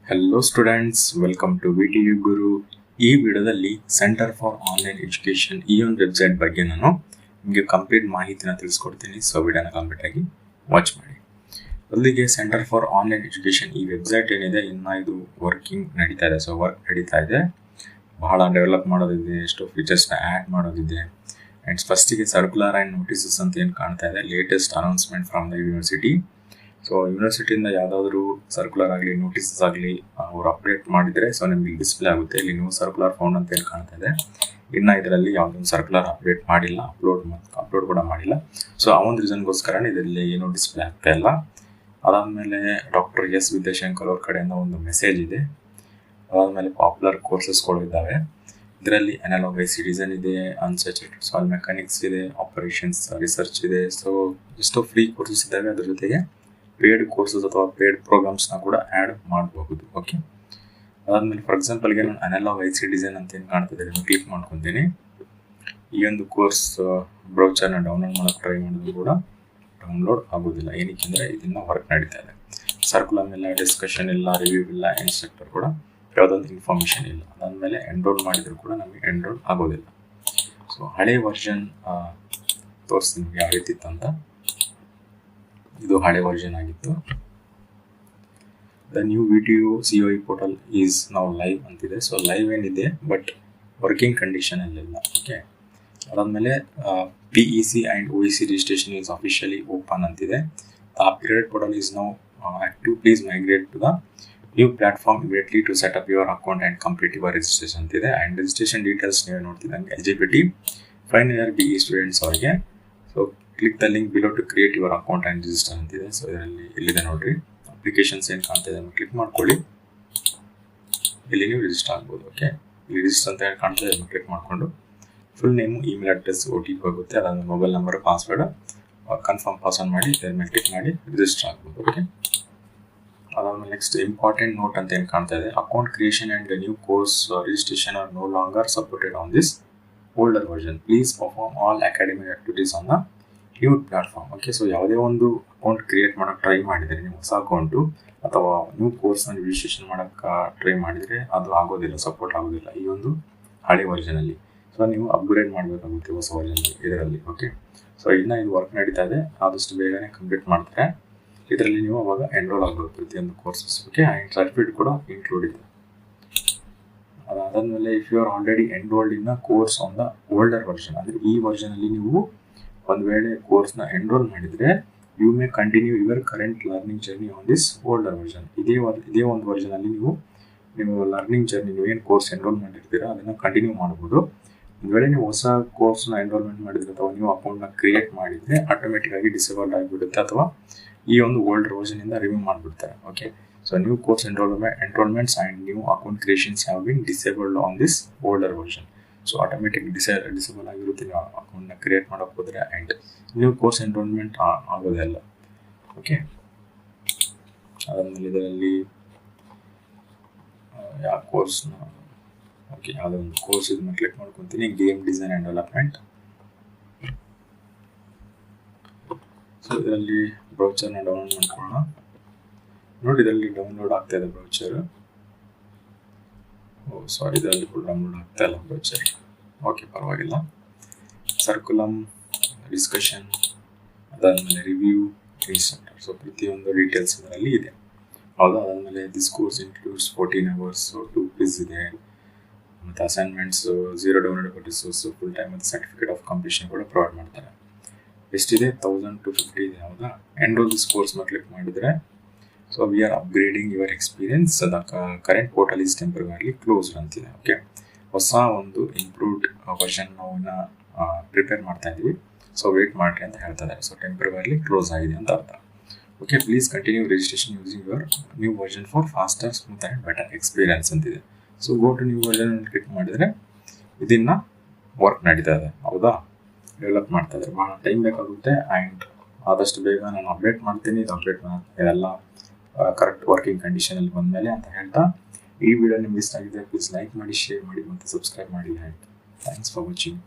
Hello students, welcome to VTU Guru. ಈ ವಿಡಿಯೋದಲ್ಲಿ centre for online education ಈ ಒಂದು ವೆಬ್ಸೈಟ್ ಬಗ್ಗೆ ನಾನು ನಿಮಗೆ ಕಂಪ್ಲೀಟ್ ಮಾಹಿತಿನ ತಿಳಿಸ್ಕೊಡ್ತೀನಿ. ಸೊ ವಿಡಿಯೋನ ಕಂಪ್ಲೀಟ್ ಆಗಿ ವಾಚ್ ಮಾಡಿ. ಅಲ್ಲಿಗೆ ಸೆಂಟರ್ ಫಾರ್ ಆನ್ಲೈನ್ ಎಜುಕೇಶನ್ ಈ ವೆಬ್ಸೈಟ್ ಏನಿದೆ, ಇನ್ನು ಇದು ವರ್ಕಿಂಗ್ ನಡೀತಾ ಇದೆ. ಸೊ ವರ್ಕ್ ನಡೀತಾ ಇದೆ, ಬಹಳ ಡೆವಲಪ್ ಮಾಡೋದಿದೆ, ಎಷ್ಟೋ ಫೀಚರ್ಸ್ನ ಆ್ಯಡ್ ಮಾಡೋದಿದೆ. ಆ್ಯಂಡ್ ಫಸ್ಟಿಗೆ ಸರ್ಕ್ಯುಲರ್ ಆ್ಯಂಡ್ ನೋಟಿಸಸ್ ಅಂತ ಏನು ಕಾಣ್ತಾ ಇದೆ, latest announcement from the university. So ಯೂನಿವರ್ಸಿಟಿಯಿಂದ ಯಾವುದಾದ್ರೂ ಸರ್ಕ್ಯುಲರ್ ಆಗಲಿ ನೋಟಿಸಸ್ ಆಗಲಿ ಅವರು ಅಪ್ಡೇಟ್ ಮಾಡಿದರೆ ಸೊ ನಿಮಗೆ ಡಿಸ್ಪ್ಲೇ ಆಗುತ್ತೆ. ಇಲ್ಲಿ ನ್ಯೂ ಸರ್ಕ್ಯುಲರ್ ಫೌಂಡ್ ಅಂತ ಏನು ಕಾಣ್ತಾ ಇದೆ. ಇನ್ನು ಇದರಲ್ಲಿ ಯಾವುದೊಂದು ಸರ್ಕ್ಯುಲರ್ ಅಪ್ಡೇಟ್ ಮಾಡಿಲ್ಲ, ಅಪ್ಲೋಡ್ ಕೂಡ ಮಾಡಿಲ್ಲ. ಸೊ ಆ ಒಂದು ರೀಸನ್ಗೋಸ್ಕರ ಇದರಲ್ಲಿ ಏನೂ ಡಿಸ್ಪ್ಲೇ ಆಗ್ತಾ ಇಲ್ಲ. ಅದಾದಮೇಲೆ ಡಾಕ್ಟರ್ ಎಸ್ ವಿದ್ಯಾಶಂಕರ್ ಅವ್ರ ಕಡೆಯಿಂದ ಒಂದು ಮೆಸೇಜ್ ಇದೆ. ಅದಾದಮೇಲೆ ಪಾಪ್ಯುಲರ್ ಕೋರ್ಸಸ್ಗಳು ಇದ್ದಾವೆ. ಇದರಲ್ಲಿ ಅನಲಾಗ್ ಸಿಟಿಸನ್ ಇದೆ, ಅನ್ಸ್ಯಾಚುರೇಟೆಡ್ ಸಾಯಿಲ್ ಮೆಕ್ಯಾನಿಕ್ಸ್ ಇದೆ, ಆಪರೇಷನ್ಸ್ ರಿಸರ್ಚ್ ಇದೆ. ಸೊ ಎಷ್ಟೋ ಫ್ರೀ ಕೋರ್ಸಸ್ ಇದ್ದಾವೆ. ಅದ್ರ ಜೊತೆಗೆ ಪೇಡ್ ಕೋರ್ಸಸ್ ಅಥವಾ ಪೇಡ್ ಪ್ರೋಗ್ರಾಮ್ಸ್ನ ಕೂಡ ಆ್ಯಡ್ ಮಾಡಬಹುದು. ಓಕೆ, ಅದಾದಮೇಲೆ ಫಾರ್ ಎಕ್ಸಾಂಪಲ್ಗೆ ನಾನು ಅನಲಾಗ್ ಸಿಟಿಸನ್ ಅಂತ ಏನು ಕಾಣ್ತಿದೆ ಕ್ಲಿಕ್ ಮಾಡ್ಕೊತೀನಿ. ಈ ಒಂದು ಕೋರ್ಸ್ ಬ್ರೌಚರ್ನ ಡೌನ್ಲೋಡ್ ಮಾಡೋಕ್ಕೆ ಟ್ರೈ ಮಾಡಿದ್ರು ಕೂಡ ಡೌನ್ಲೋಡ್ ಆಗೋದಿಲ್ಲ. ಏನಕ್ಕೆ ಅಂದರೆ ಇದನ್ನು ವರ್ಕ್ ನಡೀತಾ ಇದೆ. ಸರ್ಕ್ಯುಲಮ್ ಇಲ್ಲ, ಡಿಸ್ಕಷನ್ ಇಲ್ಲ, ರಿವ್ಯೂ ಇಲ್ಲ, ಇನ್ಸ್ಟ್ರಕ್ಟರ್ ಕೂಡ ಯಾವುದೊಂದು ಇನ್ಫಾರ್ಮೇಷನ್ ಇಲ್ಲ. ಅದಾದಮೇಲೆ ಎನ್ರೋಲ್ ಮಾಡಿದ್ರು ಕೂಡ ನಮಗೆ ಎನ್ರೋಲ್ ಆಗೋದಿಲ್ಲ. ಸೊ ಹಳೆ ವರ್ಷನ್ ತೋರಿಸ್ತೀನಿ ನಿಮಗೆ ಯಾವ ರೀತಿ ಇತ್ತು ಅಂತ. ಇದು ಹಳೆ ವರ್ಷನ್ ಆಗಿತ್ತು. The new VTU COE portal is ನಾವು ಲೈವ್ ಅಂತಿದೆ. ಸೊ ಲೈವ್ ಏನಿದೆ ಬಟ್ ವರ್ಕಿಂಗ್ ಕಂಡೀಷನಲ್ಲಿಲ್ಲ. ಓಕೆ, ಅದಾದಮೇಲೆ PEC and OEC registration is officially open ಅಂತಿದೆ. The upgraded portal is now active. Please migrate to the new platform immediately to set up your account and complete your registration ಅಂತಿದೆ. And registration details ನೀವು ನೋಡ್ತಿದ್ದಂಗೆ eligibility final year BE students ಅವರಿಗೆ. So click the link below to create your account and register ಅಂತಿದೆ. So ಇದರಲ್ಲಿ ಇಲ್ಲಿದೆ ನೋಡ್ರಿ, applications ಏನು ಕಾಣ್ತಾ ಇದೆ ಕ್ಲಿಕ್ ಮಾಡ್ಕೊಳ್ಳಿ. ಇಲ್ಲಿ ನೀವು ರಿಜಿಸ್ಟರ್ ಆಗ್ಬೋದು. ಓಕೆ, ಇಲ್ಲಿ ರಿಜಿಸ್ಟರ್ ಅಂತ ಹೇಳಿ ಕಾಣ್ತಾ ಇದೆ, ಕ್ಲಿಕ್ ಮಾಡಿಕೊಂಡು full name, email address, OTP ಹೋಗುತ್ತೆ. ಅದಾದ mobile number, password, confirm password ಮಾಡಿ ಇದ್ರ ಮೇಲೆ ಕ್ಲಿಕ್ ಮಾಡಿ ರಿಜಿಸ್ಟರ್ ಆಗ್ಬೋದು. ಓಕೆ, ಅದಾದ್ಮೇಲೆ ನೆಕ್ಸ್ಟ್ ಇಂಪಾರ್ಟೆಂಟ್ ನೋಟ್ ಅಂತ ಏನು ಕಾಣ್ತಾ ಇದೆ, account creation and new course registration are no longer supported on this older version. Please perform all academic activities on the new platform. Okay, so ಯಾವುದೇ ಒಂದು account create ಮಾಡೋಕ್ಕೆ try ಮಾಡಿದರೆ, ನೀವು ಹೊಸ ಅಕೌಂಟು ಅಥವಾ ನ್ಯೂ ಕೋರ್ಸ್ನ ರಿಜಿಸ್ಟ್ರೇಷನ್ ಮಾಡೋಕ್ಕೆ try ಮಾಡಿದರೆ ಅದು ಆಗೋದಿಲ್ಲ, ಸಪೋರ್ಟ್ ಆಗೋದಿಲ್ಲ ಈ ಒಂದು ಹಳೆ ವರ್ಷನಲ್ಲಿ. ಸೊ ನೀವು ಅಪ್ಗ್ರೇಡ್ ಮಾಡಬೇಕಾಗುತ್ತೆ ಹೊಸ ವರ್ಷನ್ ಇದರಲ್ಲಿ. ಓಕೆ, ಸೊ ಇನ್ನು ಇದು ವರ್ಕ್ ನಡೀತಾ ಇದೆ, ಆದಷ್ಟು ಬೇಗನೆ ಕಂಪ್ಲೀಟ್ ಮಾಡ್ತಾರೆ. ಇದರಲ್ಲಿ ನೀವು ಅವಾಗ ಎನ್ರೋಲ್ ಆಗ್ಬೋದು ಪ್ರತಿಯೊಂದು ಕೋರ್ಸಸ್. ಓಕೆ, ಆ್ಯಂಡ್ ಸರ್ಟಿಫಿಕೇಟ್ ಕೂಡ ಇನ್ಕ್ಲೂಡ್ ಇದೆ. ಅದಾದಮೇಲೆ if you are already enrolled in course on the older version, ಅಂದರೆ ಈ ವರ್ಷನಲ್ಲಿ ನೀವು ಒಂದು ವೇಳೆ ಕೋರ್ಸ್ನ ಎನ್ರೋಲ್ ಮಾಡಿದರೆ you may continue your current learning journey on this older version. ಇದೇ ಒಂದು ವರ್ಷನಲ್ಲಿ ನೀವು ಲರ್ನಿಂಗ್ ಜರ್ನಿ, ನೀವೇನು ಕೋರ್ಸ್ ಎನ್ರೋಲ್ ಮಾಡಿರ್ತೀರ ಅದನ್ನು ಕಂಟಿನ್ಯೂ ಮಾಡ್ಬೋದು. ಒಂದು ವೇಳೆ ನೀವು ಹೊಸ ಕೋರ್ಸ್ನ ಎನ್ರೋಲ್ಮೆಂಟ್ ಮಾಡಿದ್ರೆ ಅಥವಾ ನೀವು ಅಕೌಂಟ್ನ ಕ್ರಿಯೇಟ್ ಮಾಡಿದರೆ ಆಟೋಮೆಟಿಕ್ ಆಗಿ ಡಿಸೇಬಲ್ ಆಗಿಬಿಡುತ್ತೆ, ಅಥವಾ ಈ ಒಂದು ಓಲ್ಡರ್ ವರ್ಷನಿಂದ ರಿಮೂವ್ ಮಾಡಿಬಿಡ್ತಾರೆ. Okay, so new course enrolments and new account creations have been disabled on this older version. So automatic disable ಆಗಿರುತ್ತೆ ನೀವು ಅಕೌಂಟ್ನ ಕ್ರಿಯೇಟ್ ಮಾಡೋಕೆ ಹೋದರೆ. ಆ್ಯಂಡ್ ನ್ಯೂ ಕೋರ್ಸ್ ಎನ್ರೋಲ್ಮೆಂಟ್ ಆಗೋದಲ್ಲ. ಓಕೆ, ಅದಾದಮೇಲೆ ಇದರಲ್ಲಿ ಯಾವ ಕೋರ್ಸ್ನ, ಓಕೆ ಯಾವುದೋ ಒಂದು ಕೋರ್ಸ್ ಇದನ್ನು ಕ್ಲಿಕ್ ಮಾಡ್ಕೊತೀನಿ, game design and development. So ಇದರಲ್ಲಿ ಬ್ರೌಚರ್ನ ಡೌನ್ಲೋಡ್ ಮಾಡ್ಕೊಳ್ಳೋಣ. ನೋಡಿ, ಇದರಲ್ಲಿ ಡೌನ್ಲೋಡ್ ಆಗ್ತಾ ಇದೆ ಬ್ರೌಚರ್. ಸಾರಿ, ಇದರಲ್ಲಿ ಕೂಡ ಡೌನ್ಲೋಡ್ ಆಗ್ತಾ ಇಲ್ಲ ಬ್ರೌಚರ್. ಓಕೆ, ಪರವಾಗಿಲ್ಲ. ಸರ್ಕ್ಯುಲಮ್, ಡಿಸ್ಕಷನ್, ಅದಾದಮೇಲೆ ರಿವ್ಯೂ, ಇನ್ಸ್ಟ್ರಕ್ಟರ್. ಸೊ ಪ್ರತಿಯೊಂದು ಡೀಟೇಲ್ಸ್ ಇದರಲ್ಲಿ ಇದೆ. ಹೌದಾ, ಅದಾದಮೇಲೆ this course includes 14 hours, 2 quiz ಇದೆ, ಮತ್ತು assignments, 0 download resource, full time ಮತ್ತು ಸರ್ಟಿಫಿಕೇಟ್ ಆಫ್ ಕಂಪ್ಲೀಷನ್ ಕೂಡ ಪ್ರೊವೈಡ್ ಮಾಡ್ತಾರೆ. ಎಷ್ಟಿದೆ, 1250 ಇದೆ. ಹೌದಾ, ಎನ್ರೋಲ್ ದಿಸ್ ಕೋರ್ಸ್ನ ಕ್ಲಿಕ್ ಮಾಡಿದರೆ so we are upgrading your experience, the current portal is ಟೆಂಪರರಿಲಿ closed ಅಂತಿದೆ. ಓಕೆ, ಹೊಸ ಒಂದು ಇಂಪ್ರೂವ್ಡ್ ವರ್ಷನ್ ನಾವು ಪ್ರಿಪೇರ್ ಮಾಡ್ತಾ ಇದ್ದೀವಿ. ಸೊ ವೇಟ್ ಮಾಡಿರಿ ಅಂತ ಹೇಳ್ತಾ ಇದ್ದಾರೆ. ಸೊ ಟೆಂಪರರಿಲಿ ಕ್ಲೋಸ್ ಆಗಿದೆ ಅಂತ ಅರ್ಥ. Okay, please continue registration using your new version for faster, smooth and better experience ಅಂತಿದೆ. So go to new version click ಮಾಡಿದರೆ ಇದನ್ನು ವರ್ಕ್ ನಡೀತಾ ಇದೆ. ಹೌದಾ, ಡೆವಲಪ್ ಮಾಡ್ತಾ ಇದ್ದಾರೆ, ಭಾಳ ಟೈಮ್ ಬೇಕಾಗುತ್ತೆ. ಆ್ಯಂಡ್ ಆದಷ್ಟು ಬೇಗ ನಾನು ಅಪ್ಡೇಟ್ ಮಾಡ್ತೀನಿ. ಇದು ಅಪ್ಡೇಟ್ ಇದೆಲ್ಲ ಕರೆಕ್ಟ್ ವರ್ಕಿಂಗ್ ಕಂಡೀಷನಲ್ಲಿ ಬಂದಮೇಲೆ ಅಂತ ಹೇಳ್ತಾ, ಈ ವಿಡಿಯೋ ನಿಮ್ಗೆ ಇಷ್ಟ ಆಗಿದೆ ಪ್ಲೀಸ್ ಲೈಕ್ ಮಾಡಿ, ಶೇರ್ ಮಾಡಿ ಮತ್ತು ಸಬ್ಸ್ಕ್ರೈಬ್ ಮಾಡಿ. And thanks for watching.